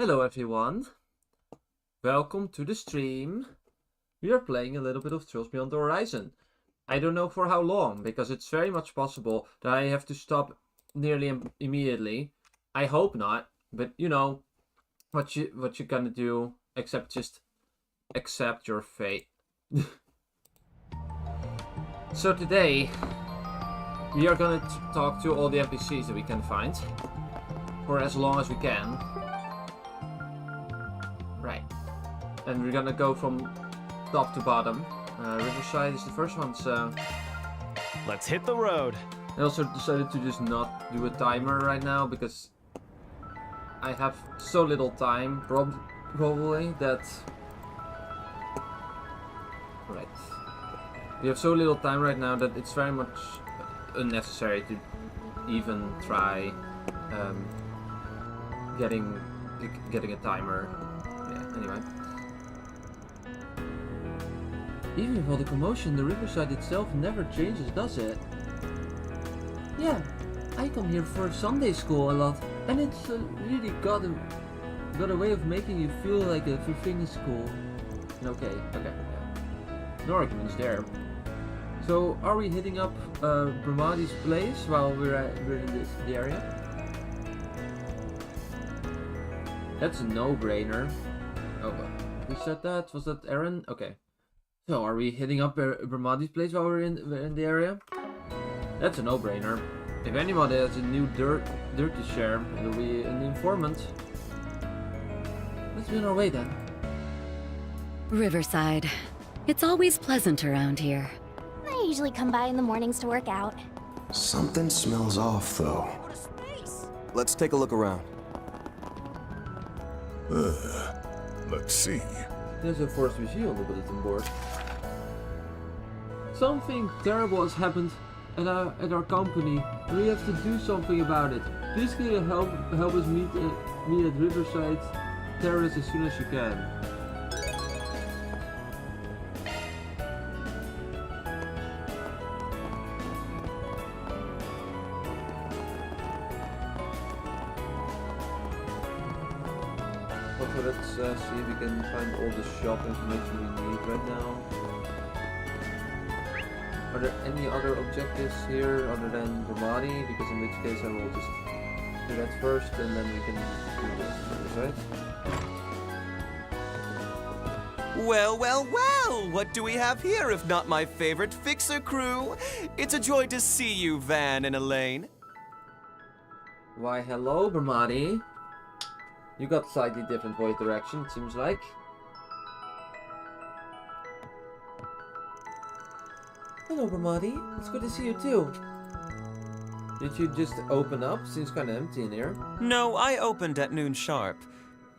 Hello everyone, welcome to the stream. We are playing a little bit of Trails Beyond the Horizon. I don't know for how long, because it's very much possible that I have to stop nearly immediately. I hope not, but you know, what you're gonna do, except just accept your fate. So today, we are gonna talk to all the NPCs that we can find, for as long as we can. Right. And we're gonna go from top to bottom. Riverside is the first one, so... Let's hit the road. I also decided to just not do a timer right now, because I have so little time, probably, that... Right. We have so little time right now that it's very much unnecessary to even try getting a timer. Yeah, anyway. Even with all the commotion, the riverside itself never changes, does it? Yeah, I come here for Sunday school a lot, and it's really got a way of making you feel like a thing in school. Okay, yeah. No arguments there. So, are we hitting up Bramadi's place while we're in the area? That's a no-brainer. Oh, who said that? Was that Aaron? Okay. So, are we hitting up Bramadi's place while we're in the area? That's a no-brainer. If anybody has a new dirt to share, it'll be an informant. Let's be on our way then. Riverside. It's always pleasant around here. I usually come by in the mornings to work out. Something smells off, though. Let's take a look around. Let's see. There's a forced visual on the bulletin board. Something terrible has happened at our company. We have to do something about it. Please can you help us meet at Riverside Terrace as soon as you can. Let's see if we can find all the shop information we need right now. Are there any other objectives here other than Bramadi? Because in which case I will just do that first and then we can do this first, right? Well, what do we have here if not my favorite fixer crew? It's a joy to see you, Van and Elaine. Why, hello, Bramadi. You got slightly different voice direction, it seems like. Hello, Bramadi. It's good to see you too. Did you just open up? Seems kind of empty in here. No, I opened at noon sharp.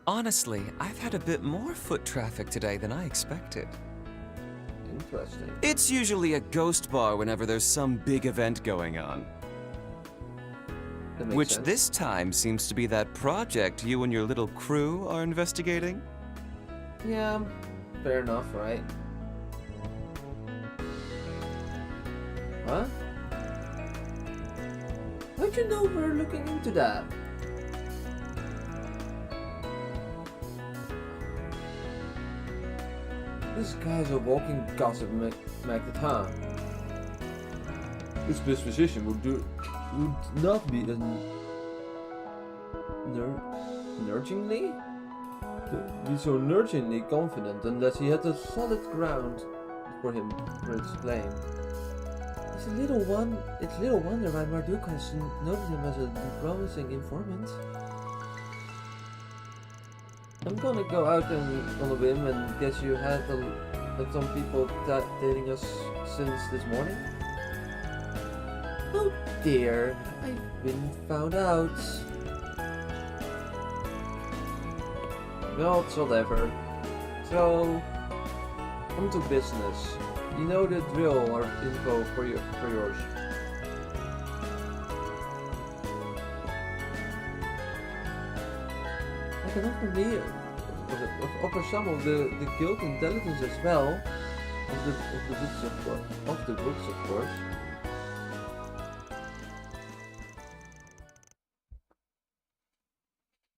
Honestly, I've had a bit more foot traffic today than I expected. Interesting. It's usually a ghost bar whenever there's some big event going on. That makes Which sense. this time seems to be that project you and your little crew are investigating. Yeah, fair enough, right? Huh? How'd you know we're looking into that? This guy's a walking gossip magnet, huh? His disposition would not be nurturingly? To be so nurturingly confident unless he had a solid ground for its claim. It's little wonder why Marduk has noted him as a promising informant. I'm gonna go out on a whim and guess you had some people dating us since this morning? Oh dear, I've been found out. Well, it's whatever. So, on to business. You know the drill or info for yours. I can offer some of the guild intelligence as well. Of the books, of course.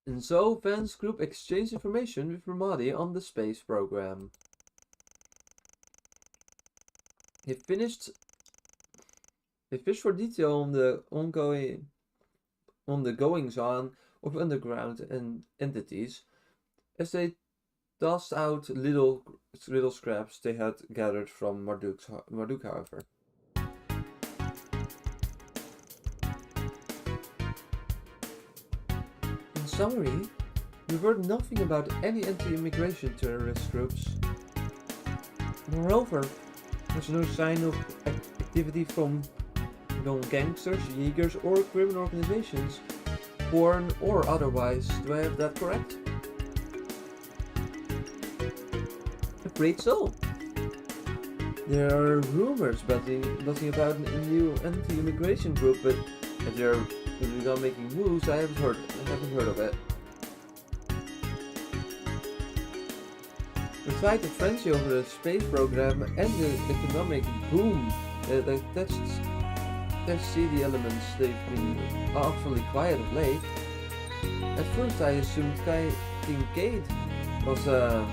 And so Van's group exchanged information with Ramadi on the space program. They fished for detail on the goings on of underground and entities as they tossed out little scraps they had gathered from Marduk, however. In summary, we heard nothing about any anti-immigration terrorist groups. Moreover, there's no sign of activity from gangsters, Jaegers, or criminal organizations, foreign or otherwise. Do I have that correct? Afraid so. There are rumors buzzing about a new anti-immigration group, but if they're not making moves, I haven't heard of it. Despite the frenzy over the space program and the economic boom that see the elements, they've been awfully quiet of late. At first I assumed Kincaid was that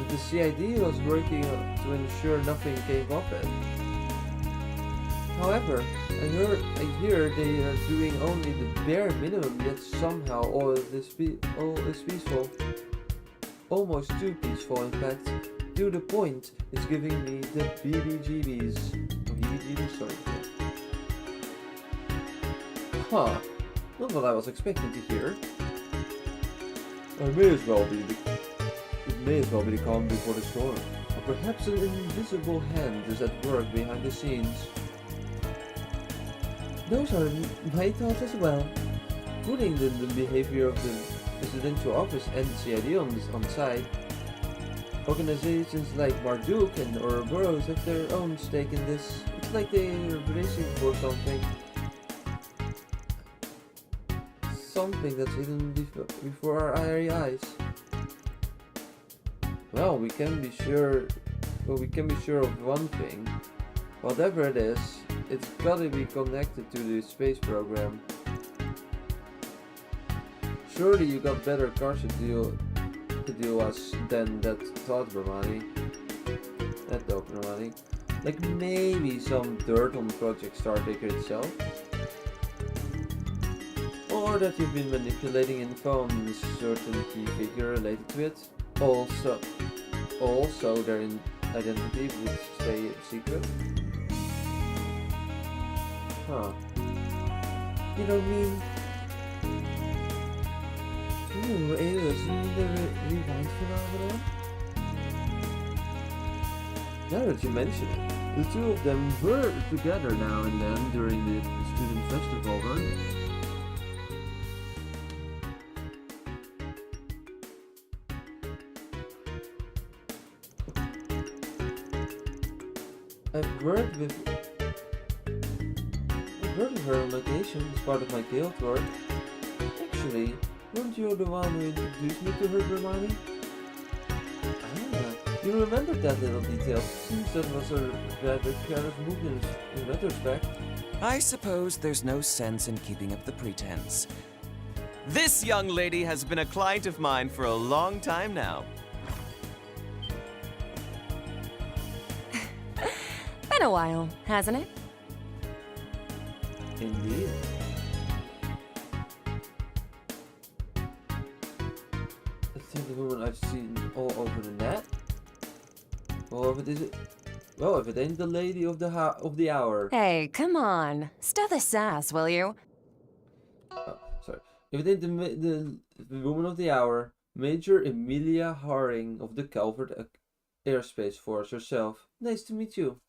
the CID was working to ensure nothing came of it. However, I hear they are doing only the bare minimum, yet somehow all is peaceful. Almost too peaceful, in fact, to the point it's giving me the BBGBs. Sorry. Huh, not what I was expecting to hear. It may as well be the calm before the storm. Or perhaps an invisible hand is at work behind the scenes. Those are my thoughts as well. Putting the behavior of the presidential office and CID on side. Organizations like Marduk and Ouroboros have their own stake in this. It's like they are bracing for something. Something that's hidden before our very eyes. Well, we can be sure of one thing. Whatever it is, it's gotta be connected to the space program. Surely you got better cards to deal us than that thought, Ramadi. Like maybe some dirt on Project Startaker itself? Or that you've been manipulating info on a certain key figure related to it? Also their identity would stay secret? Huh. You don't mean... Ooh, isn't the rewind phenomenon? Now that you mention it, the two of them were together now and then during the student festival, right? I've worked with her on occasion as part of my guild work. Actually, weren't you the one who introduced me to her, Ramadi? Ah, you remember that little detail, since that was a rather careless move in retrospect. I suppose there's no sense in keeping up the pretense. This young lady has been a client of mine for a long time now. Been a while, hasn't it? Indeed. It's the woman I've seen all over the net. Well, if it ain't the lady of the hour. Hey, come on. Stow the sass, will you? Oh, sorry. If it ain't the woman of the hour, Major Emilia Haring of the Calverd Airspace Force herself. Nice to meet you.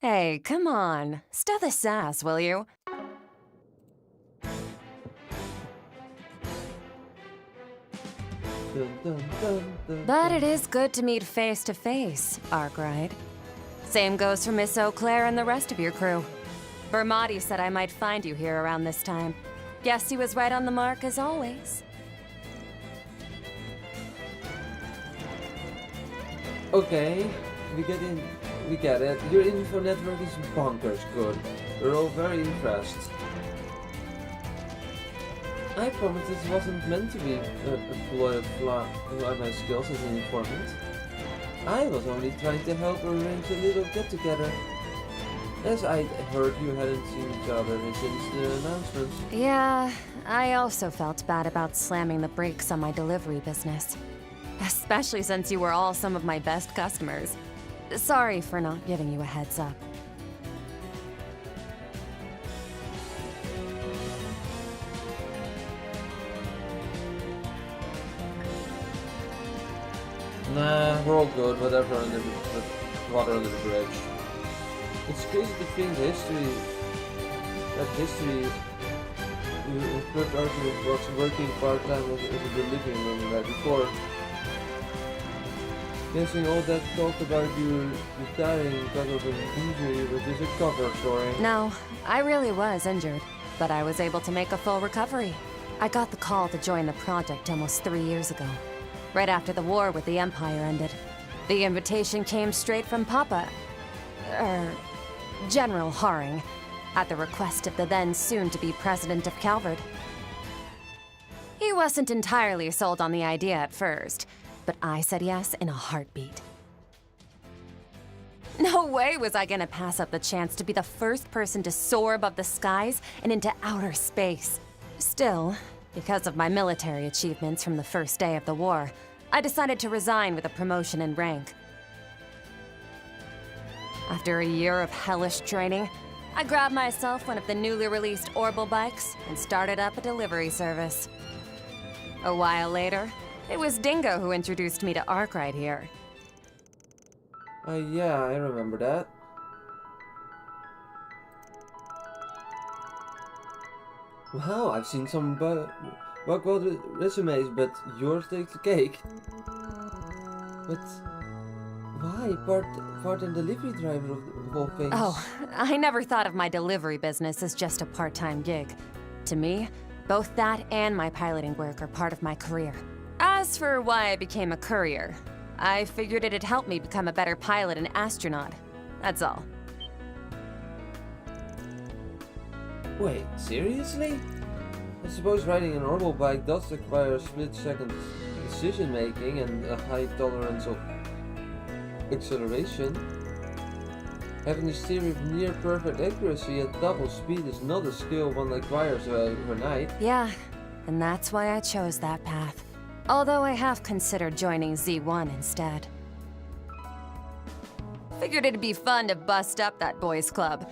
Hey, come on. Stow the sass, will you? Dun, dun, dun, dun, But it is good to meet face to face, Arkwright. Same goes for Miss Eau Claire and the rest of your crew. Bermati said I might find you here around this time. Guess he was right on the mark as always. Okay, we get it. Your info network is bonkers good. We're all very impressed. I promise this wasn't meant to be fly my skills as an informant. I was only trying to help arrange a little get-together. As I heard you hadn't seen each other since the announcements. Yeah, I also felt bad about slamming the brakes on my delivery business. Especially since you were all some of my best customers. Sorry for not giving you a heads up. Nah, we're all good, whatever, water under the bridge. It's crazy to think Kurt Arthur was working part-time as a delivery man right before. Guessing all that talk about you retiring because of an injury was just a cover story. No, I really was injured, but I was able to make a full recovery. I got the call to join the project almost 3 years ago, right after the war with the Empire ended. The invitation came straight from Papa, General Haring, at the request of the then soon-to-be president of Calverd. He wasn't entirely sold on the idea at first, but I said yes in a heartbeat. No way was I gonna pass up the chance to be the first person to soar above the skies and into outer space. Still, because of my military achievements from the first day of the war, I decided to resign with a promotion in rank. After a year of hellish training, I grabbed myself one of the newly released Orbital bikes and started up a delivery service. A while later, it was Dingo who introduced me to Arkwright here. Yeah, I remember that. Wow, I've seen some bug-wild resumes, but yours takes the cake. But why part and delivery driver of all things? Oh, I never thought of my delivery business as just a part-time gig. To me, both that and my piloting work are part of my career. As for why I became a courier, I figured it'd help me become a better pilot and astronaut. That's all. Wait, seriously? I suppose riding an orbital bike does require split-second decision-making and a high tolerance of acceleration. Having a steer with near-perfect accuracy at double speed is not a skill one acquires overnight. Yeah, and that's why I chose that path. Although I have considered joining Z1 instead. Figured it'd be fun to bust up that boys' club,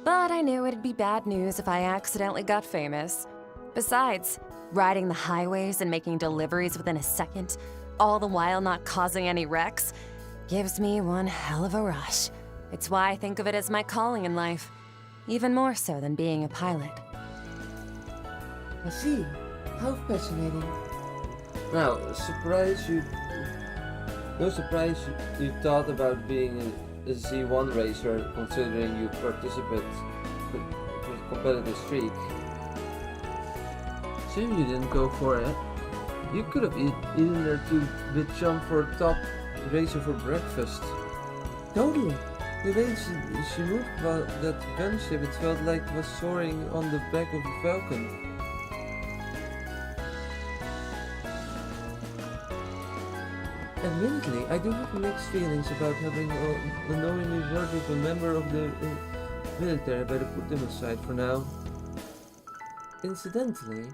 but I knew it'd be bad news if I accidentally got famous. Besides, riding the highways and making deliveries within a second, all the while not causing any wrecks, gives me one hell of a rush. It's why I think of it as my calling in life, even more so than being a pilot. I see. How fascinating. Now, no surprise you thought about being a Z1 racer, considering you participate in a competitive streak. Shame you didn't go for it. You could have eaten their two-bit chump for a top racer for breakfast. Totally. The way she moved about that gunship, it felt like it was soaring on the back of a falcon. Admittedly, I do have mixed feelings about having unknowingly murdered a member of the military. I better put them aside for now. Incidentally,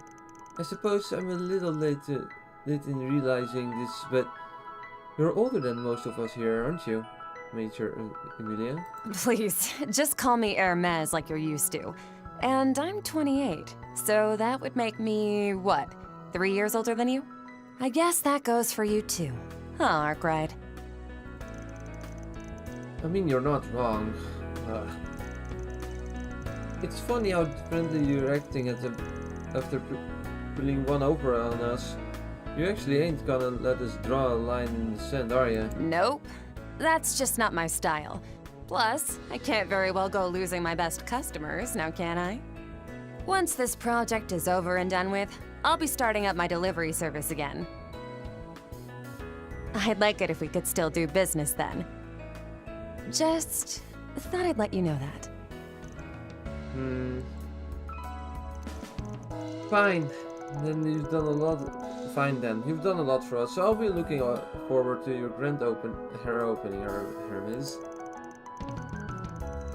I suppose I'm a little late in realizing this, but you're older than most of us here, aren't you, Major Emilia? Please, just call me Hermes like you're used to. And I'm 28, so that would make me, what, 3 years older than you? I guess that goes for you too. Huh, Arkwright? I mean, you're not wrong. It's funny how friendly you're acting after pulling one over on us. You actually ain't gonna let us draw a line in the sand, are you? Nope. That's just not my style. Plus, I can't very well go losing my best customers, now can I? Once this project is over and done with, I'll be starting up my delivery service again. I'd like it if we could still do business then. Just thought I'd let you know that. Fine. Then you've done a lot. Fine then, you've done a lot for us, so I'll be looking forward to your grand opening, Hermes.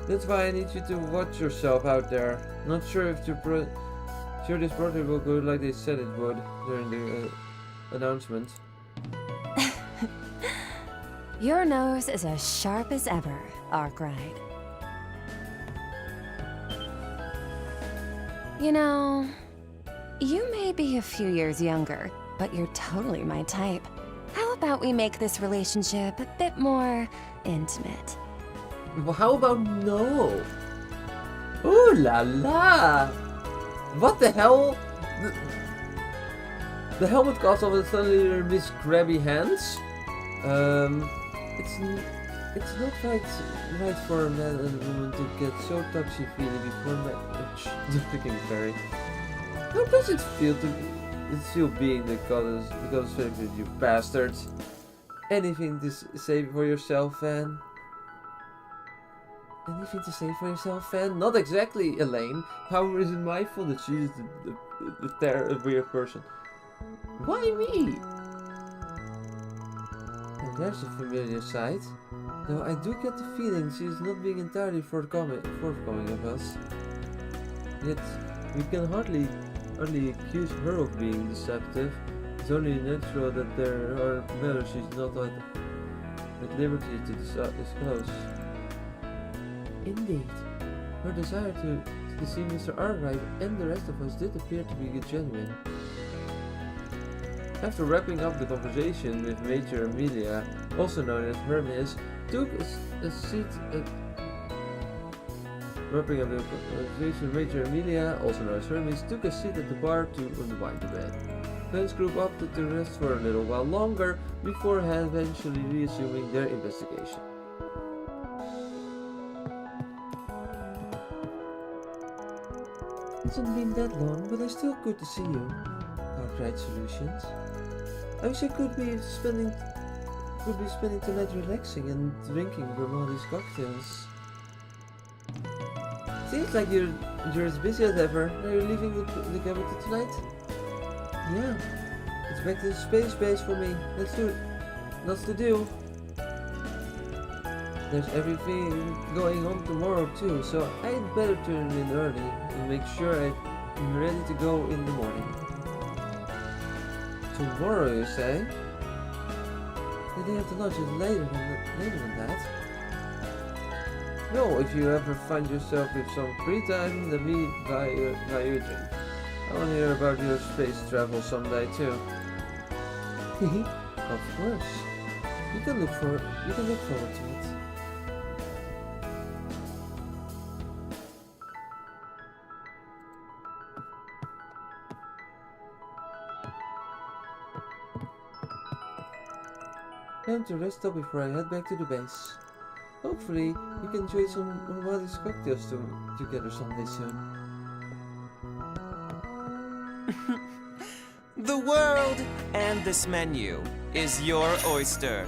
That's why I need you to watch yourself out there. Not sure if this project will go like they said it would during the announcement. Your nose is as sharp as ever, Arkwright. You know, you may be a few years younger, but you're totally my type. How about we make this relationship a bit more intimate? Well, how about no? Ooh la la! What the hell? The helmet casts off and suddenly there miss grabby hands. It's not right for a man and a woman to get so touchy-feely before marriage. The freaking fairy. How does it feel being the goddess favorite, you bastards? Anything to say for yourself, fan? Anything to say for yourself, fan? Not exactly, Elaine. How is it my fault that she is the weird person? Why me? And there's a familiar sight. Though I do get the feeling she is not being entirely forthcoming of us. Yet, we can hardly accuse her of being deceptive. It's only natural that there are matters she's not at liberty to disclose. Indeed, her desire to see Mr. Arkwright and the rest of us did appear to be genuine. After wrapping up the conversation with Major Amelia, also known as Hermes, took a seat at... Wrapping up the conversation, Major Amelia, also known as Hermes, took a seat at the bar to unwind a bit. Fans group opted to rest for a little while longer before eventually resuming their investigation. It hasn't been that long, but it's still good to see you. Outright Solutions. I wish I could be spending tonight relaxing and drinking Vermonti's cocktails. Seems like you're as busy as ever. Are you leaving the capital tonight? Yeah. It's back to the space base for me. Let's do it. Lots to do. There's everything going on tomorrow too, so I'd better turn in early and make sure I'm ready to go in the morning. Tomorrow, you say? The day after lunch is later than that. No, if you ever find yourself with some free time, let me buy you a drink. I want to hear about your space travel someday too. Of course. You can look forward to it. Time to rest up before I head back to the base. Hopefully, we can enjoy some Vermonti's cocktails together someday soon. The world and this menu is your oyster.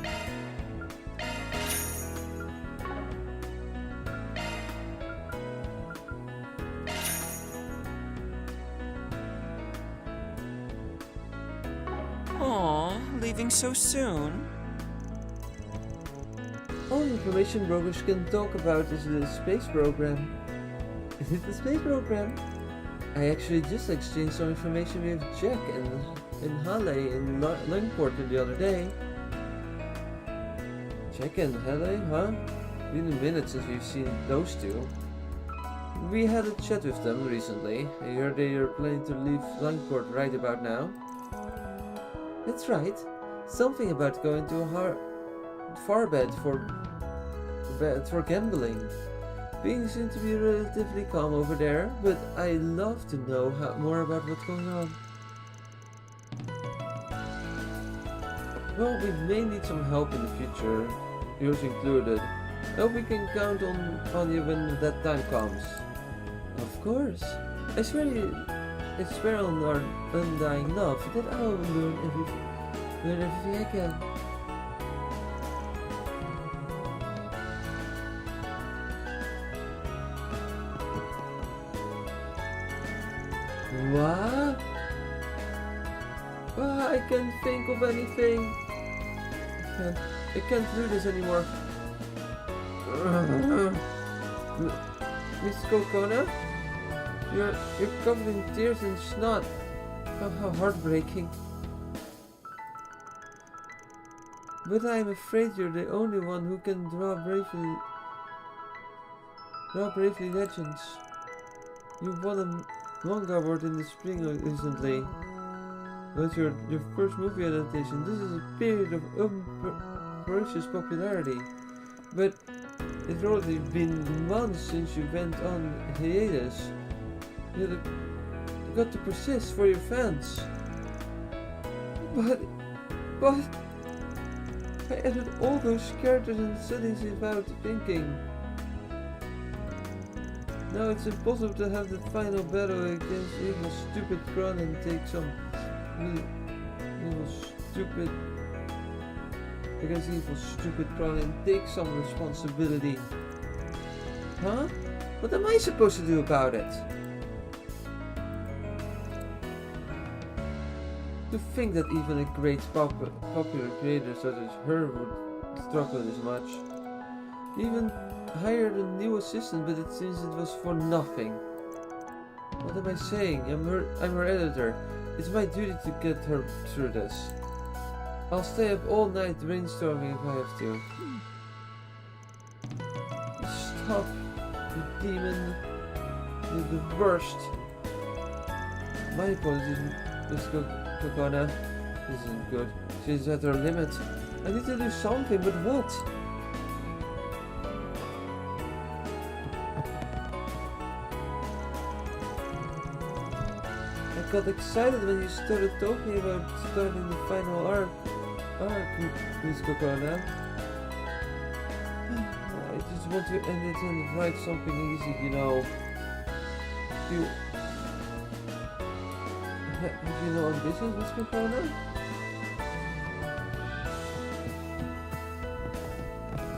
Aw, leaving so soon? All information brokers can talk about is the space program. Is it the space program? I actually just exchanged some information with Jack and Halle in Langport the other day. Jack and Halle, huh? Been a minute since we've seen those two. We had a chat with them recently. I heard they are planning to leave Langport right about now. That's right. Something about going to a farbed for gambling. Things seem to be relatively calm over there, but I'd love to know more about what's going on. Well, we may need some help in the future, yours included. I hope we can count on you when that time comes. Of course. I swear on our undying love that I will learn everything I can. What? I can't think of anything. I can't do this anymore. Miss Kokona? You're covered in tears and snot. How heartbreaking. But I'm afraid you're the only one who can draw bravely legends. You won a manga award in the spring recently. But your first movie adaptation. This is a period of ferocious popularity. But it's already been months since you went on hiatus. You got to persist for your fans. But I added all those characters and settings without thinking. Now it's impossible to have the final battle against evil stupid Kron and take some responsibility. Huh? What am I supposed to do about it? To think that even a great popular creator such as her would struggle this much. Even hired a new assistant, but it seems it was for nothing. What am I saying? I'm her editor. It's my duty to get her through this. I'll stay up all night brainstorming if I have to. Stop, you demon. You're the worst. My apologies, Miss Kokona. This isn't good. She's at her limit. I need to do something, but what? I got excited when you started talking about starting the final arc, Miss Kokona. I just want to end it and write something easy, you know. Have you no ambitions, Miss Kokona?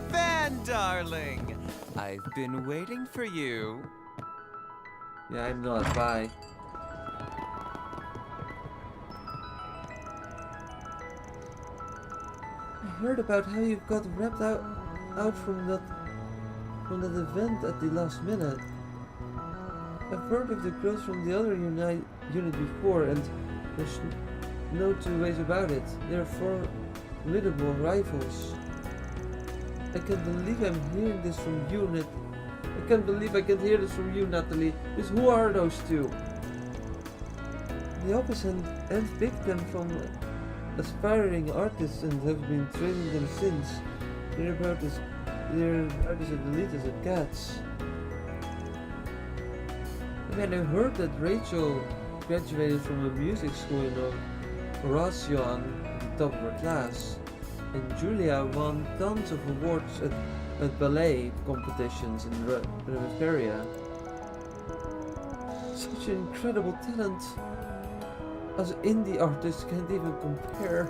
Van, darling! I've been waiting for you. Yeah, I'm not. Bye. I heard about how you got wrapped out from that event at the last minute. I've heard of the girls from the other unit before, and there's no two ways about it. They're formidable rivals. I can't believe I'm hearing this from you, I can't believe I can hear this from you, Natalie. Because who are those two? The opposite and picked them from aspiring artists and have been training them since. They're about as elite as it gets. And I heard that Rachel graduated from a music school in Horacion, the top of her class, and Julia won tons of awards at ballet competitions in Riveria. Such an incredible talent. As indie artists can't even compare.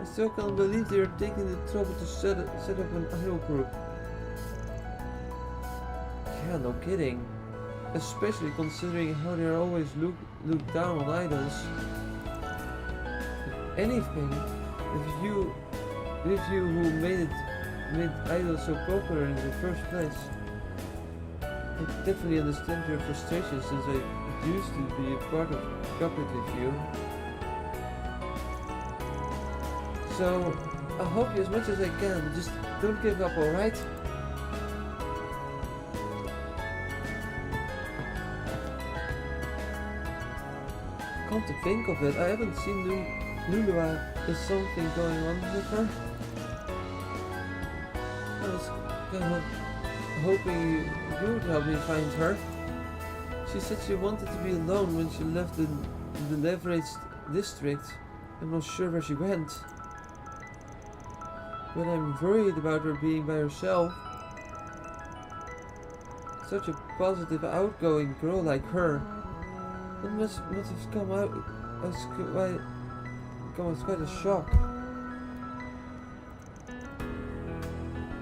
I still can't believe they are taking the trouble to set up an idol group. Yeah, no kidding. Especially considering how they are always looked down on idols. If anything, if you who made idols so popular in the first place, I definitely understand your frustration since I used to be a part of Calverd with you. So I'll help you as much as I can. Just don't give up, alright? Come to think of it, I haven't seen Lulua. Is something going on with her? I was kind of hoping you would help me find her. She said she wanted to be alone when she left the leveraged district. I'm not sure where she went. But I'm worried about her being by herself. Such a positive, outgoing girl like her. That must have come as quite a shock.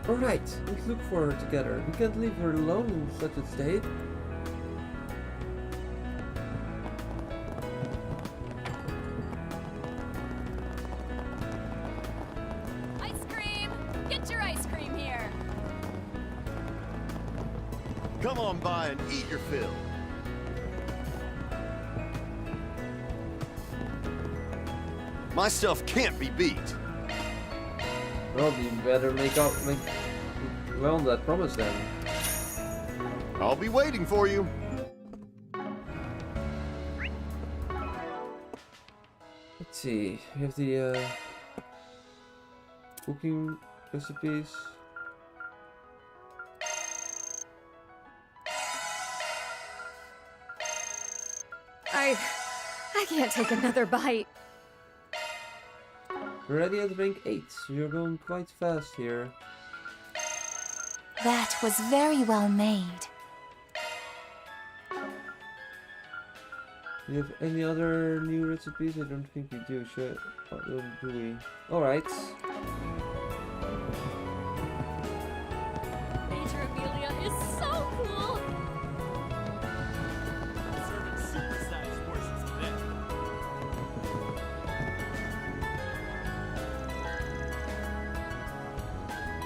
Alright, let's look for her together. We can't leave her alone in such a state. Come on by and eat your fill. My stuff can't be beat. Well, you better make well on that promise then. I'll be waiting for you. Let's see, we have the cooking recipes. I can't take another bite. We're already at rank 8, so you're going quite fast here. That was very well made. Do you have any other new recipes? I don't think we do, do we? Alright. Major Amelia is so cool! Serving super-sized portions today.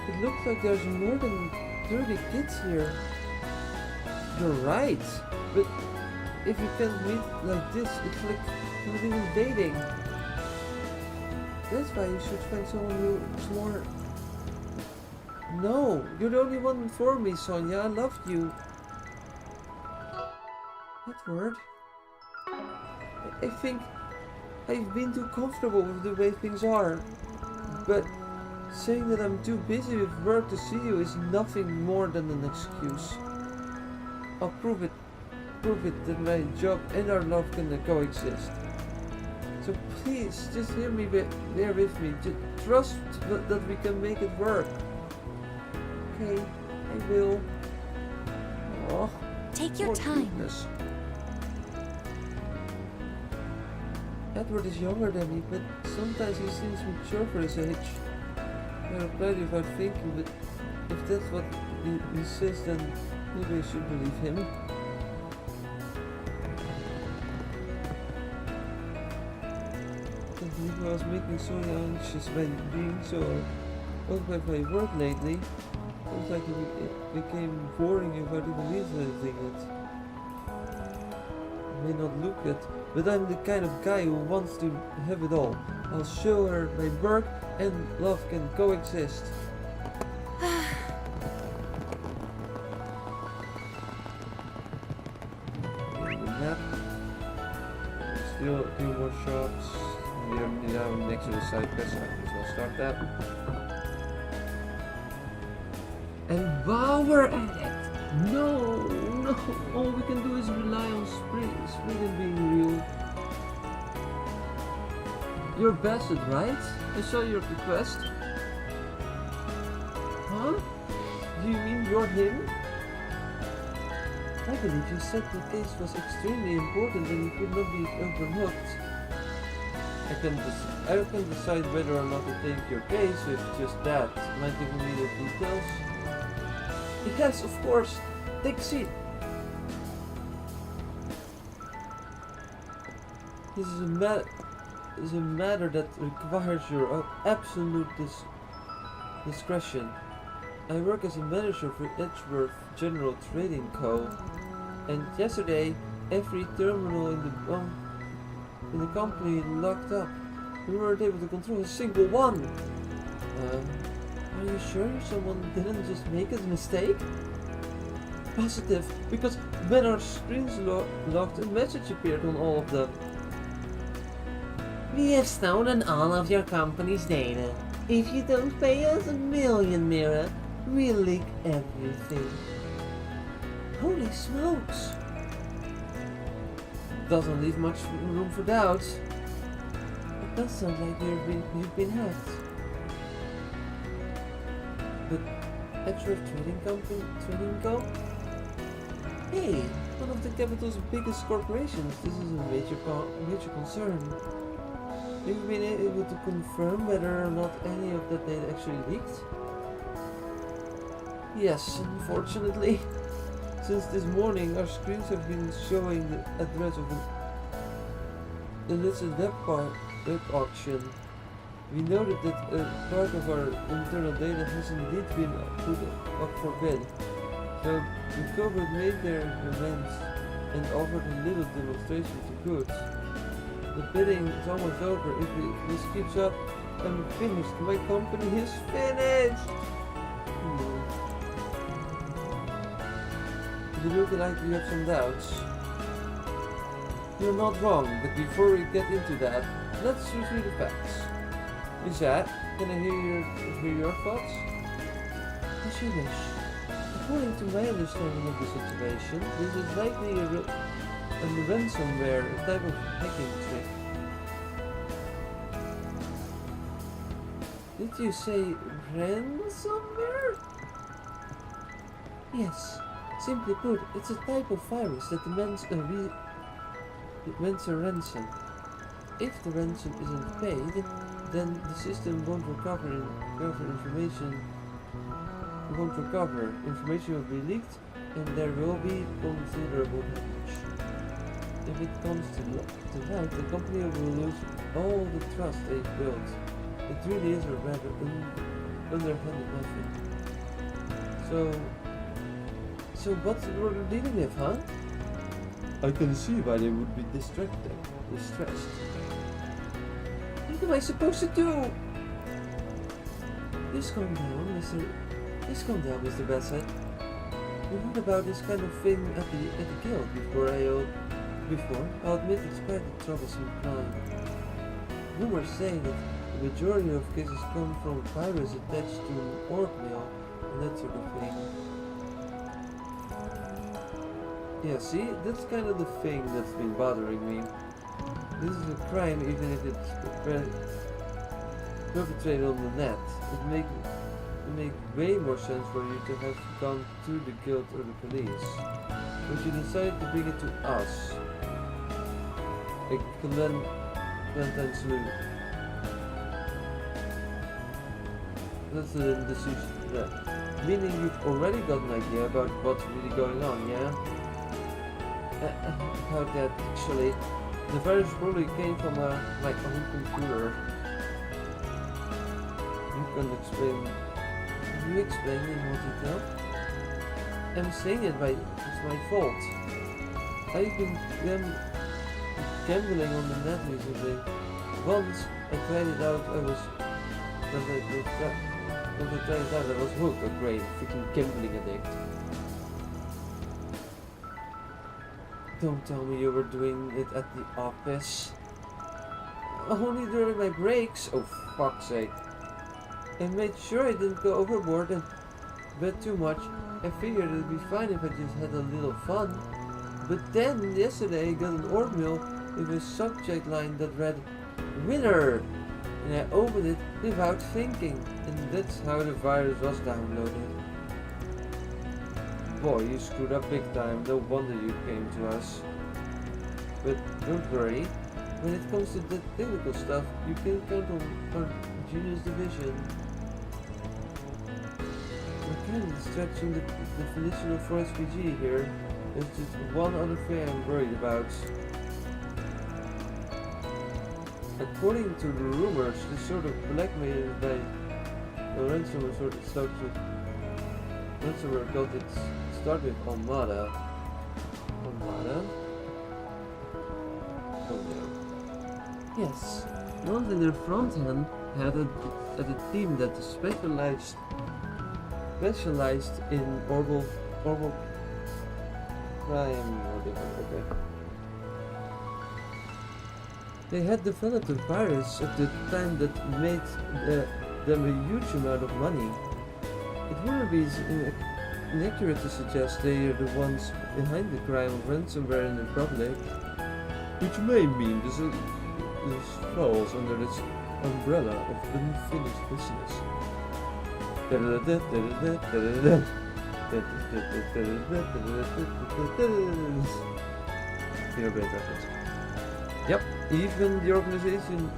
It looks like there's more than 30 kids here. You're right, but if you can't meet like this, it's like not even dating. That's why you should find someone who's more... No, you're the only one for me, Sonia. I loved you. Edward? I think I've been too comfortable with the way things are. But saying that I'm too busy with work to see you is nothing more than an excuse. I'll prove it that my job and our love can coexist. So please, just hear me bear with me. Just trust that we can make it work. Okay, I will. Oh, Take your time. goodness. Edward is younger than me, but sometimes he seems mature for his age. I replied without thinking, but if that's what he says, then maybe I should believe him. I can't believe I was making Sonia anxious by being so occupied by work lately. Feels like it became boring without even realizing it. I may not look it, but I'm the kind of guy who wants to have it all. I'll show her my work and love can coexist. Map. Still a few more shops. We're now next to the side quest, so I might as well start that. And while we're at it, no, all we can do is rely on Sweden being real. You're Bassett, right? I saw your request. Huh? Do you mean you're him? I believe you said the case was extremely important and it could not be overlooked. I can decide whether or not to take your case with just that. Mind giving me the details? Yes, of course. Take a seat. This is a matter that requires your absolute discretion. I work as a manager for Edgeworth General Trading Co. And yesterday, every terminal in the company locked up. We weren't able to control a single one. Are you sure someone didn't just make a mistake? Positive, because when our screens locked, a message appeared on all of them. We have stolen all of your company's data. If you don't pay us $1 million, Mira, we'll leak everything. Holy smokes! Doesn't leave much room for doubt. It does sound like you've been hacked. But Edgeworth Trading Co? Hey, one of the capital's biggest corporations. This is a major concern. Have you been able to confirm whether or not any of that data actually leaked? Yes, unfortunately. Since this morning, our screens have been showing the address of an illicit web auction. We noted that a part of our internal data has indeed been put up for bid. So The Calverd made their demands and offered a little demonstration to goods. The bidding is almost over. If this keeps up, I'm finished. My company is finished! You look like you have some doubts. You're not wrong, but before we get into that, let's review the facts. Isaac, can I hear your thoughts? As you wish. According to my understanding of the situation, this is likely a ransomware, a type of hacking trick. Did you say ransomware? Yes. Simply put, it's a type of virus that demands a ransom. If the ransom isn't paid, then the system won't recover information. Information will be leaked, and there will be considerable damage. If it comes to light, the company will lose all the trust they've built. It really is a rather underhanded method. So what's the world dealing with, huh? I can see why they would be distressed. What am I supposed to do? Just calm down, Mr. Bassett. We heard about this kind of thing at the guild before. I'll admit it's quite a troublesome crime. Rumors say that the majority of cases come from virus attached to an orb mill and that sort of thing. Yeah, see, that's kind of the thing that's been bothering me. This is a crime even if it's perpetrated on the net. It make way more sense for you to have gone to the guild or the police. But you decided to bring it to us. A Clementine salute. That's the decision. Meaning you've already got an idea about what's really going on, yeah? About that, actually, the virus probably came from my own computer. You can explain. Can you explain in more detail? I'm saying it's my fault. I've been gambling on the net recently. Once I tried it out, I was hooked. A great freaking gambling addict. Don't tell me you were doing it at the office. Only during my breaks. Oh, fuck's sake. I made sure I didn't go overboard and bet too much. I figured it'd be fine if I just had a little fun. But then, yesterday, I got an orb mill with a subject line that read, "Winner!" And I opened it without thinking. And that's how the virus was downloaded. Boy, you screwed up big time. No wonder you came to us. But don't worry. When it comes to the technical stuff, you can count on our genius division. We're kind of stretching the definition of RPG here. There's just one other thing I'm worried about. According to the rumors, this sort of blackmail by the ransomware sort of ransomware got its start with Armada. Armada? Oh no. Yes, once in their front end had a team that specialized in orbal crime, whatever. Okay. They had developed a virus at the time that made them a huge amount of money. It wouldn't be inaccurate to suggest they are the ones behind the crime of ransomware in the public, which may mean this falls under this umbrella of unfinished business. Your great reference. Yep, even the organization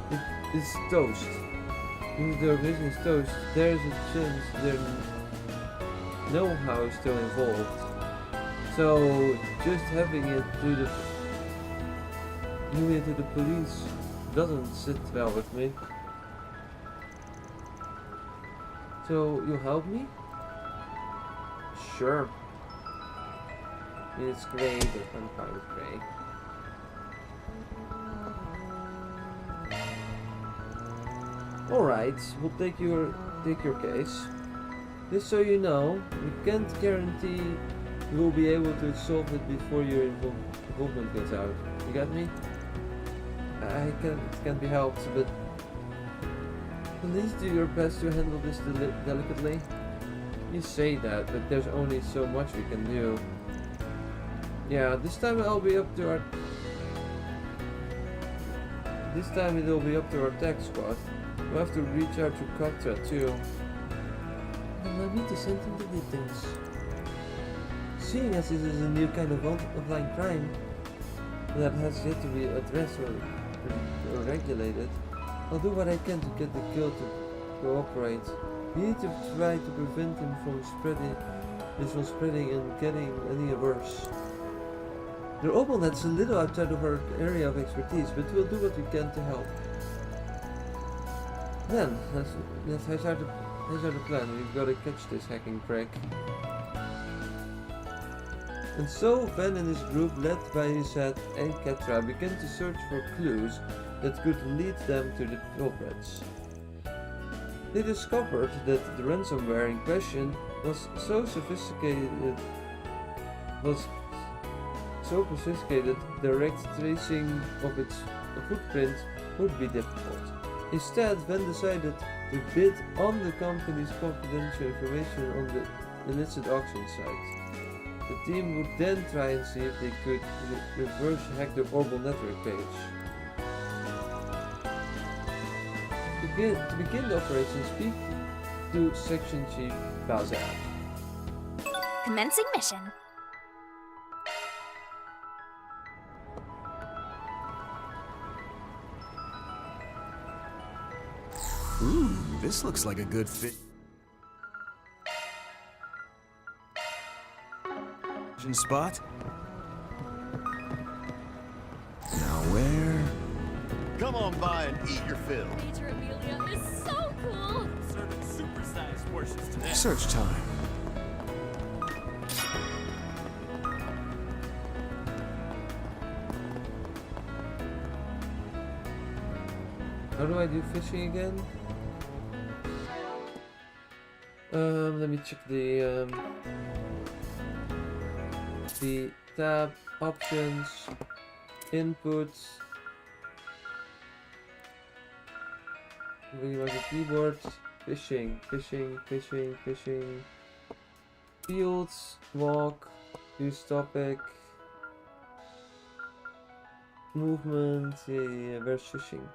is toast. Even if the organization is toast, there's a chance their know-how is still involved. So just having it to the police doesn't sit well with me. So you help me? Sure. I mean, it's grey, but I'm fine with grey. Alright, we'll take your case. Just so you know, we can't guarantee we will be able to solve it before your involvement gets out. You got me? It can't be helped, but please do your best to handle this delicately. You say that, but there's only so much we can do. Yeah, this time it'll be up to our tech squad. We'll have to reach out to Katra too. And allow me to send him the details. Seeing as this is a new kind of offline crime that has yet to be addressed or regulated, I'll do what I can to get the guild to cooperate. We need to try to prevent him from spreading and getting any worse. The Obelnet's a little outside of our area of expertise, but we'll do what we can to help. Then, let's out the plan. We've got to catch this hacking prick. And so Van and his group, led by Yusat and Ketra, began to search for clues that could lead them to the culprits. They discovered that the ransomware in question was so sophisticated, direct tracing of its footprint would be difficult. Instead, Van decided to bid on the company's confidential information on the illicit auction site. The team would then try and see if they could reverse hack the Orbital network page. To begin the operation, speak to Section Chief Bazar. Commencing mission. Ooh, this looks like a good fit. Spot? Now where? Come on by and eat your fill. Major Amelia is so cool. Serving supersized portions today. Search time. How do I do fishing again? Let me check the tab, options, inputs. Really like the keyboard. Fishing. Fields, walk, use topic, movement. Yeah, where's fishing?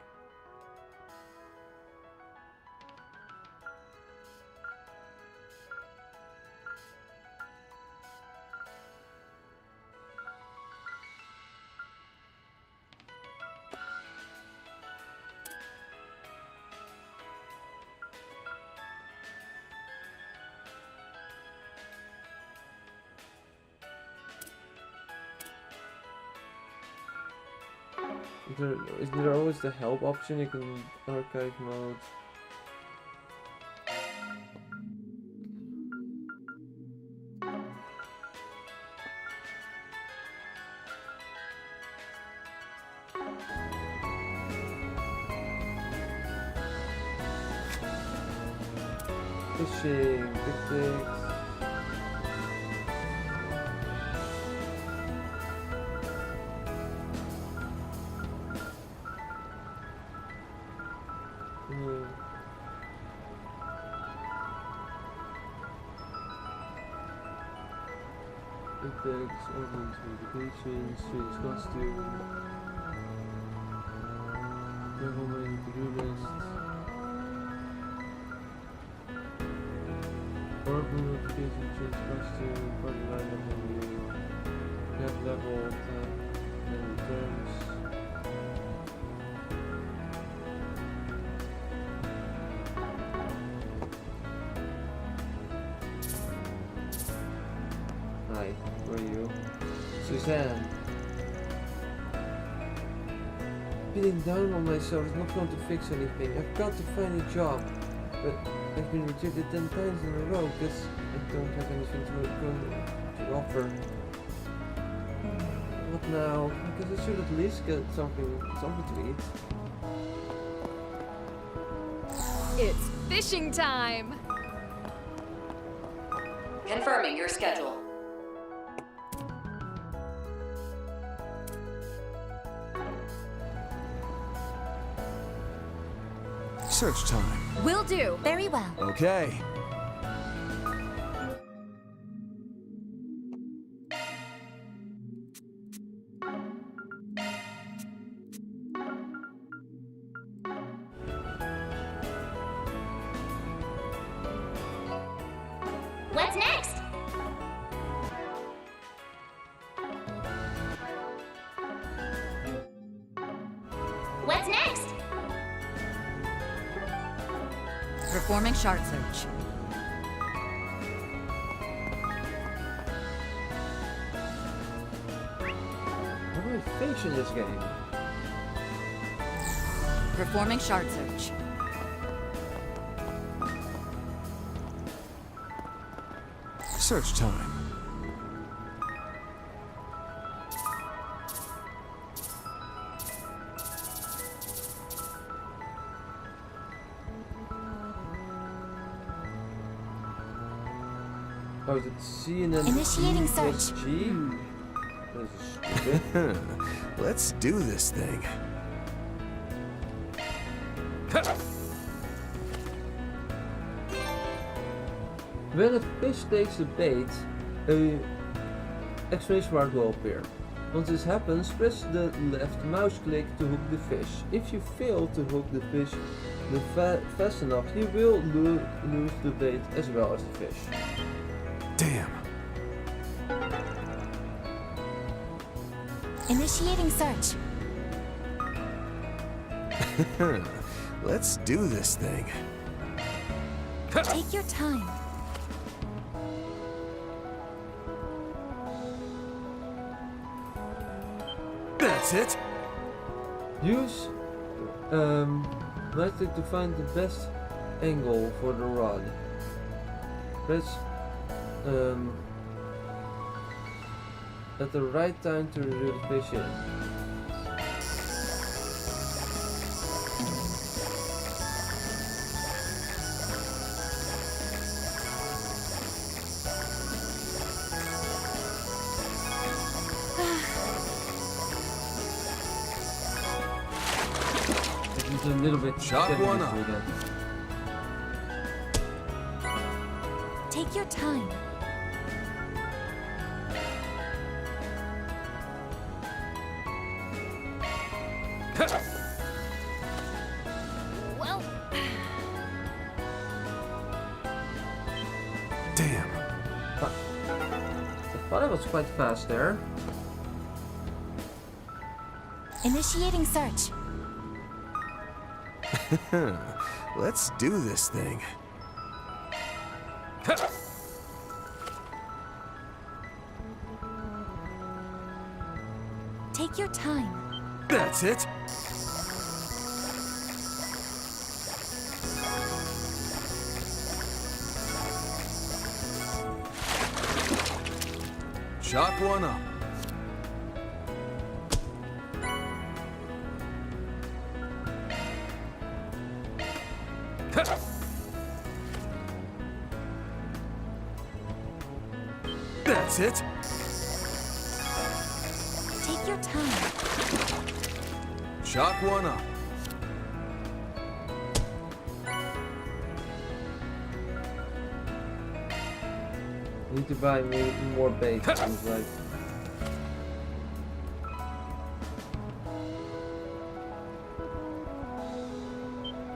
Is there always the help option? You can archive mode. Fishing, picnics. Picnics, organs, medications, change costume, travel main to-do list, organ notification, change costume, party lineup menu, tab level, tab, then returns. Hi, who are you? Suzanne. Beating down on myself is not going to fix anything. I've got to find a job. But I've been rejected 10 times in a row because I don't have anything to offer. What now? Because I should at least get something to eat. It's fishing time! Confirming your schedule. Search time. Will do. Very well. Okay. What's next? What's next? Performing shard search. How do I fish in this game? Performing shard search. Search time. Oh, is it C and then Initiating search. Jrpg? That is stupid. Let's do this thing. When a fish takes the bait, a exclamation mark will appear. Once this happens, press the left mouse click to hook the fish. If you fail to hook the fish fast enough, you will lose the bait as well as the fish. Damn. Initiating search. Let's do this thing. Take your time. That's it. Use right click to find the best angle for the rod. Press at the right time to reel the fish in. It's a little bit Shot sketchy one this up. weekend. Take your time. Well, Damn. I thought I was quite fast there. initiating search. Let's do this thing. Take your time. That's it. Shot one up. That's it. Take your time. Shot one up. Need to buy me more bait. Seems like.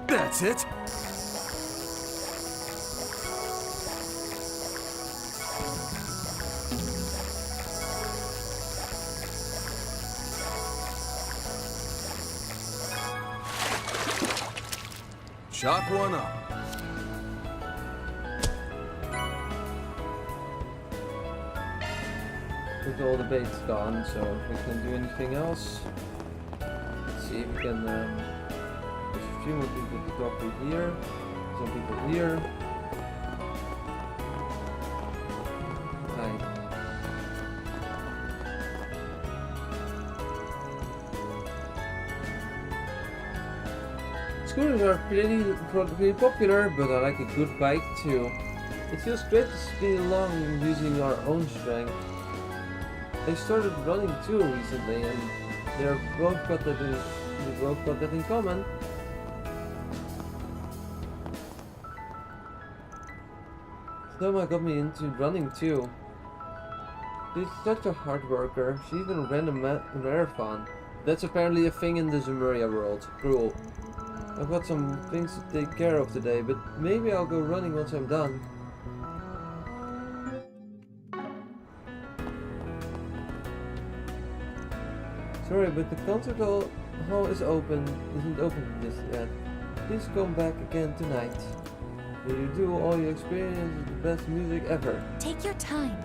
That's it. Shot one up. With all the bait's gone, so if we can do anything else. Let's see if we can. There's a few more people to talk to here. Some people here. Hi. Scooters are pretty popular, but I like a good bike too. It feels great to speed along using our own strength. I started running too recently, and they both got that in common. Thelma got me into running too. She's such a hard worker. She even ran a marathon. That's apparently a thing in the Zemuria world. Cool. I've got some things to take care of today, but maybe I'll go running once I'm done. Sorry, but the concert hall isn't open just yet. Please come back again tonight. When you do, all you experience is the best music ever. Take your time.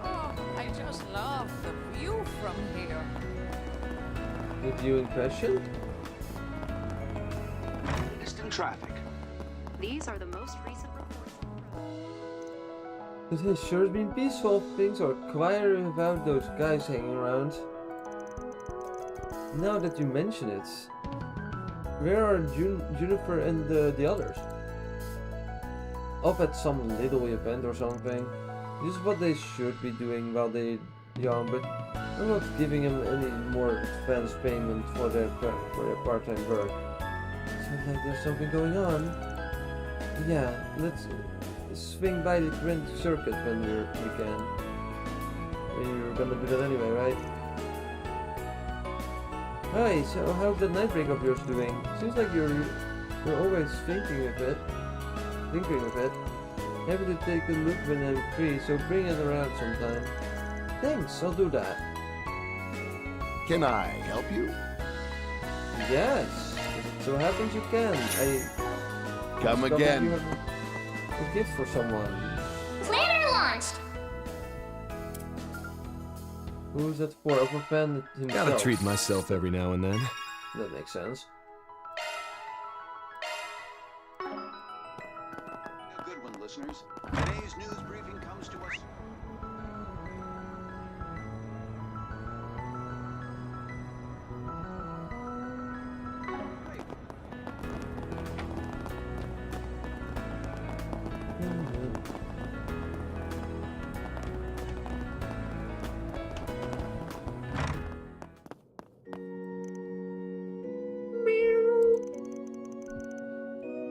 Oh, I just love the view from here. Good view impression? Distant traffic. These are the most recent reports. It has sure been peaceful. Things are quieter without those guys hanging around. Now that you mention it, where are Juniper and the others? Up at some little event or something. This is what they should be doing while they're young, but I'm not giving them any more advance payment for their part-time work. Sounds like there's something going on. Yeah, let's swing by the Grand Circuit when we can. We're gonna do that anyway, right? Hi, so how's the night break of yours doing? Seems like you're always thinking of it. Happy to take a look when I'm free, so bring it around sometime. Thanks, I'll do that. Can I help you? Yes, if it so happens you can. Come discovered again. You have a gift for someone. Planner launched! Who's that for? Overpan himself. Gotta treat myself every now and then. That makes sense. A good one, listeners. Today's news briefing comes to us.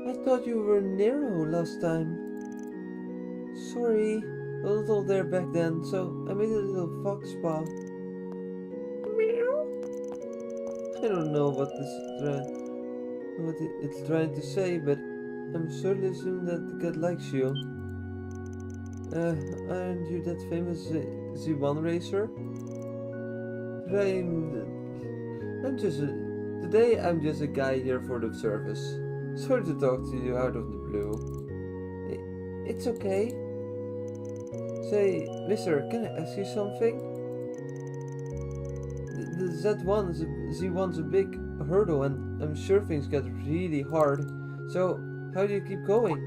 I thought you were Nero last time. Sorry, I was all there back then, so I made a little fox paw. Meow. I don't know what it's trying to say, but I'm certainly assuming that the cat likes you. Aren't you that famous Z1 racer? Today I'm just a guy here for the service. Sorry to talk to you out of the blue. It's okay. Say, mister, can I ask you something? The Z1's a big hurdle, and I'm sure things get really hard. So, how do you keep going?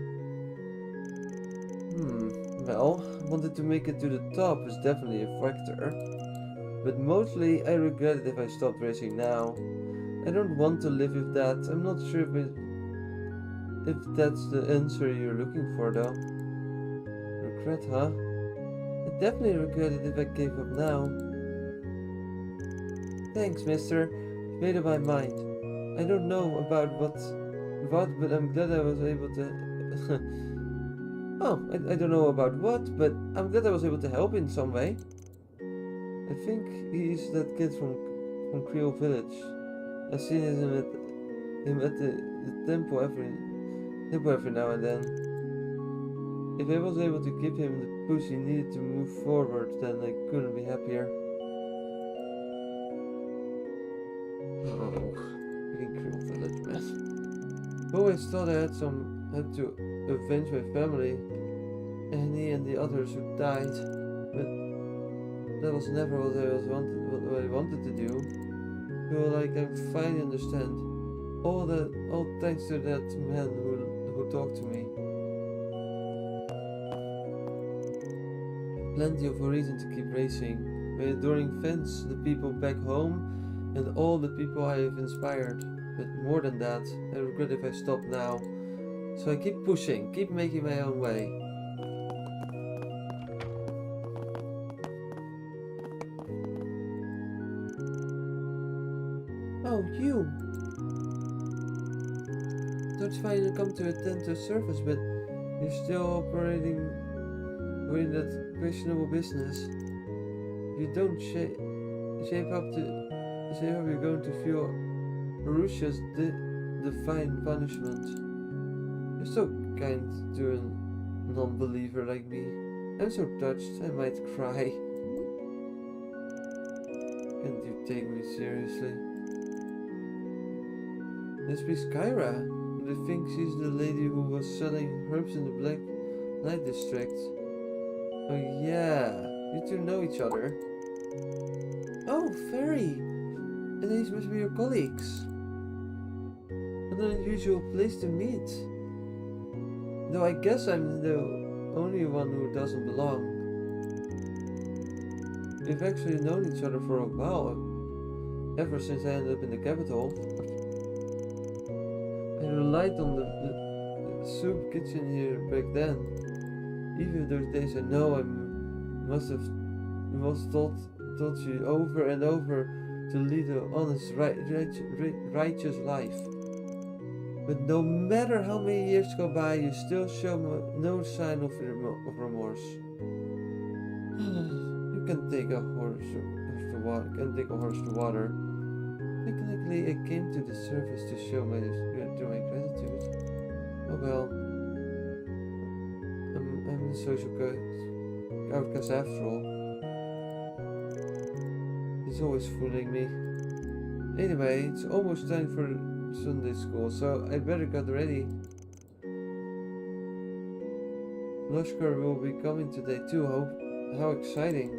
Well, wanting to make it to the top is definitely a factor. But mostly, I regret it if I stopped racing now. I don't want to live with that. I'm not sure if that's the answer you're looking for, though. Regret, huh? I definitely regret it if I gave up now. Thanks, mister. You made up my mind. I don't know about what, but I'm glad I was able to... Oh, I don't know about what, but I'm glad I was able to help in some way. I think he's that kid from Creole Village. I've seen him at the temple every now and then. If I was able to give him the push he needed to move forward, then I couldn't be happier. Oh, freaking Creole Village, man. I always thought I had to avenge my family, and he and the others who died, but that was never what I wanted to do. I feel like I finally understand. All thanks to that man who talked to me. Plenty of a reason to keep racing. My adoring fans, the people back home, and all the people I have inspired. But more than that, I regret if I stop now. So I keep pushing, keep making my own way. Oh, you! Thought fine to come to attend to service, but you're still operating within that questionable business. If you don't shape up, you're going to feel Arusha's divine punishment. You're so kind to a non-believer like me. I'm so touched, I might cry. Can't you take me seriously? Let's be Skyra. I think she's the lady who was selling herbs in the Black Light District. Oh yeah, you two know each other. Oh, Fairy! And these must be your colleagues. What an unusual place to meet. Though I guess I'm the only one who doesn't belong. We've actually known each other for a while. Ever since I ended up in the capital. I relied on the soup kitchen here back then. Even those days I know I must have told you over and over to lead an honest, righteous life. But no matter how many years go by, you still show no sign of remorse. You can take a horse to water. Technically, I came to the surface to show my gratitude. Oh well. I'm a social outcast after all. It's always fooling me. Anyway, it's almost time for Sunday school, so I better get ready. Lushkar will be coming today too. How exciting.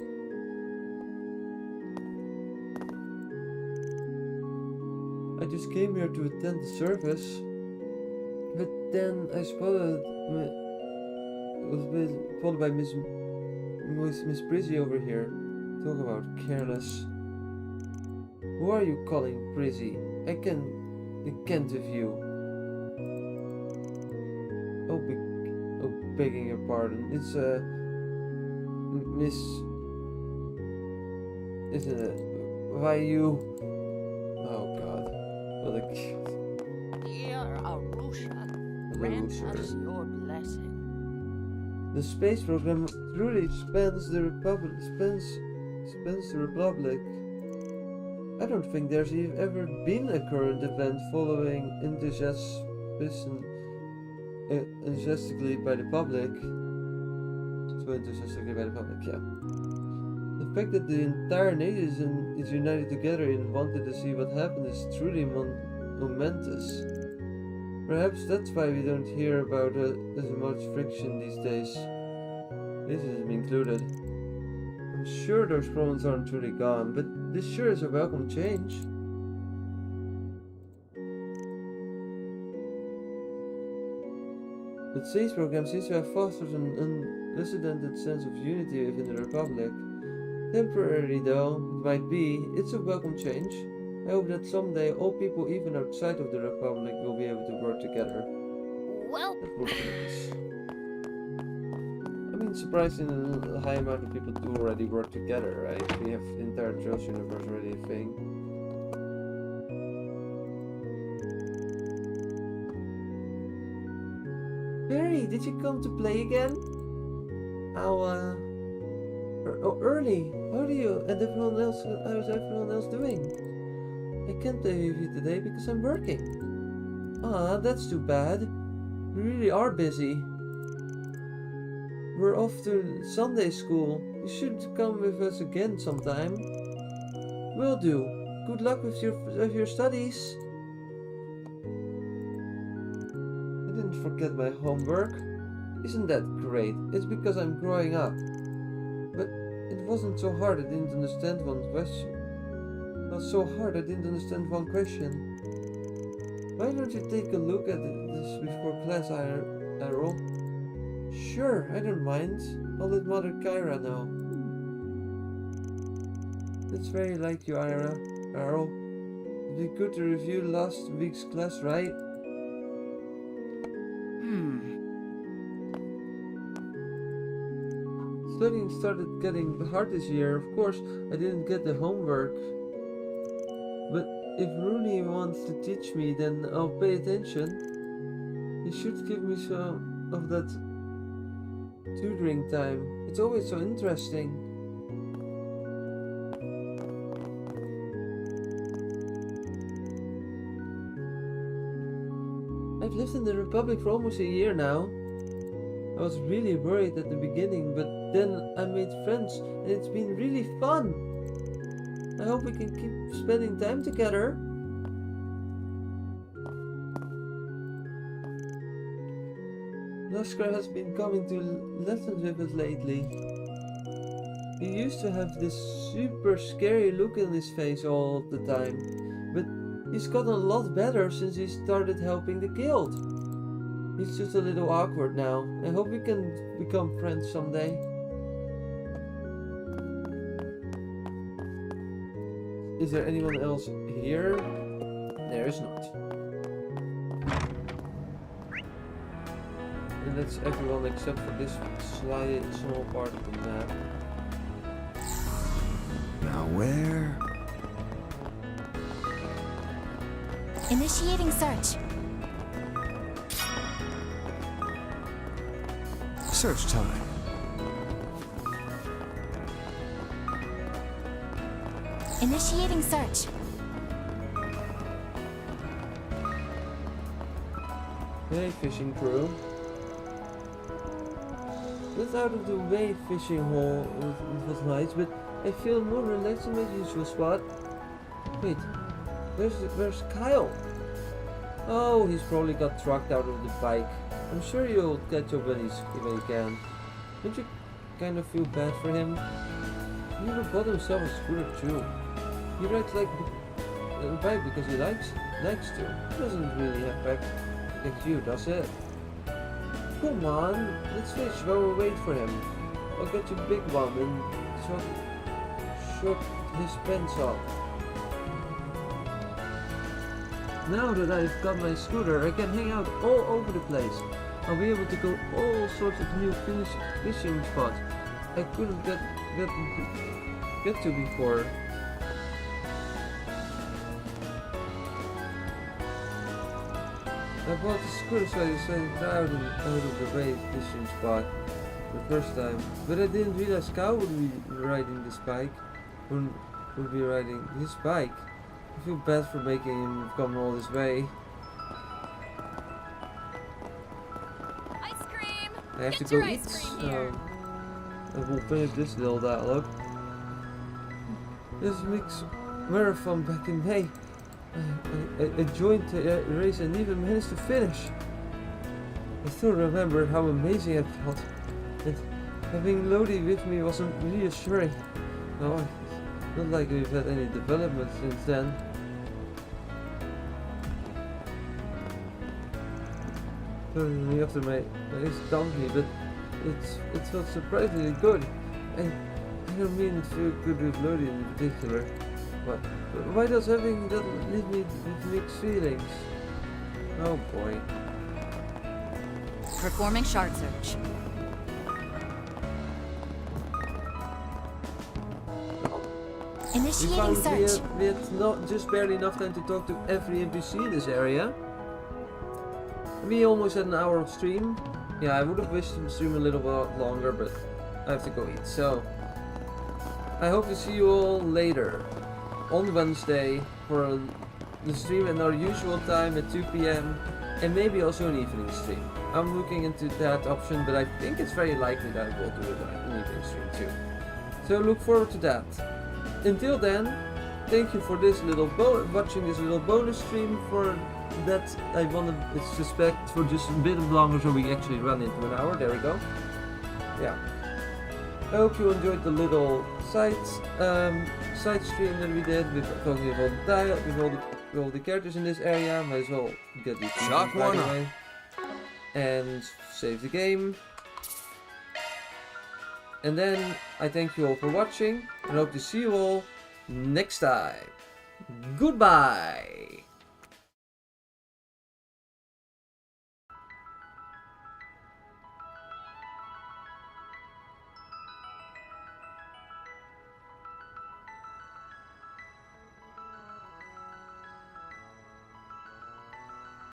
I just came here to attend the service, but then I spotted followed by Miss Brizzy over here. Talk about careless. Who are you calling Brizzy? I can't of you. Begging your pardon. It's Miss, isn't it? Why you? Oh God, what a cute. Dear Arusha, grant us your blessing. The space program truly spans the Republic. I don't think there's ever been a current event following enthusiastically by the public. Yeah. The fact that the entire nation is united together and wanted to see what happened is truly momentous. Perhaps that's why we don't hear about as much friction these days. This is included. I'm sure those problems aren't truly gone, but this sure is a welcome change. The space program seems to have fostered an unprecedented sense of unity within the Republic. Temporary though it might be, it's a welcome change. I hope that someday all people even outside of the Republic will be able to work together. Well, That would be nice. I mean, surprisingly, a high amount of people do already work together, right? We have the entire Trails universe already a thing. Barry, did you come to play again? Early. How do you and everyone else? How's everyone else doing? I can't play with you today because I'm working. Ah, that's too bad. We really are busy. We're off to Sunday school. You should come with us again sometime. Will do. Good luck with your studies. I didn't forget my homework. Isn't that great? It's because I'm growing up. But it wasn't so hard I didn't understand one question. It was so hard I didn't understand one question. Why don't you take a look at this before class, Errol? Sure, I don't mind. I'll let Mother Kyra know. It's very like you, Errol. It'd be good to review last week's class, right? Studying started getting hard this year. Of course, I didn't get the homework. But if Rooney wants to teach me, then I'll pay attention. He should give me some of that tutoring time. It's always so interesting. I've lived in the Republic for almost a year now. I was really worried at the beginning, but then I made friends and it's been really fun. I hope we can keep spending time together. Laskar has been coming to lessons with us lately. He used to have this super scary look on his face all the time, but he's gotten a lot better since he started helping the guild. He's just a little awkward now. I hope we can become friends someday. Is there anyone else here? There is not. And that's everyone except for this small part of the map. Now where? Initiating search. Search time. Initiating search. Hey, fishing crew. This out of the way fishing hole was nice, but I feel more relaxed in my usual spot. Wait, where's Kyle? Oh, he's probably got trucked out of the bike. I'm sure you'll catch up when he can. Don't you kind of feel bad for him? He never bought himself a scooter too. He rides like a bike because he likes to. He doesn't really have bike like you, does it? Come on, let's fish while we wait for him. I'll get you a big one and short his pants off. Now that I've got my scooter, I can hang out all over the place. I'll be able to go all sorts of new fishing spots I couldn't get to before. I bought the scooter so I decided to try out an out-of-the-way fishing spot the first time, but I didn't realize Kyle would be riding this bike. Would be riding his bike. I feel bad for making him come all this way. Ice cream. I have to go eat, so I will finish this little dialogue. This mixed marathon back in May. I joined the race and even managed to finish. I still remember how amazing I felt, and having Lodi with me wasn't reassuring. No, it's not like we've had any development since then. Totally after my race donkey, but it felt surprisingly good. And I don't mean to feel good with Lodi in particular. But why does having that leave me with mixed feelings? Oh boy. Performing shard search. Initiating search. We had not just barely enough time to talk to every NPC in this area. We almost had an hour of stream. Yeah, I would have wished to stream a little bit longer, but I have to go eat. So, I hope to see you all later on Wednesday for the stream at our usual time at 2 PM and maybe also an evening stream. I'm looking into that option, but I think it's very likely that I will do an evening stream too. So look forward to that. Until then, thank you for this little watching this little bonus stream. For that, I want to suspect for just a bit longer, so we actually run into an hour. There we go. Yeah. I hope you enjoyed the little side stream that we did with talking about all the characters in this area. Might as well get the Chalk right one up. away. And save the game. And then I thank you all for watching and hope to see you all next time. Goodbye!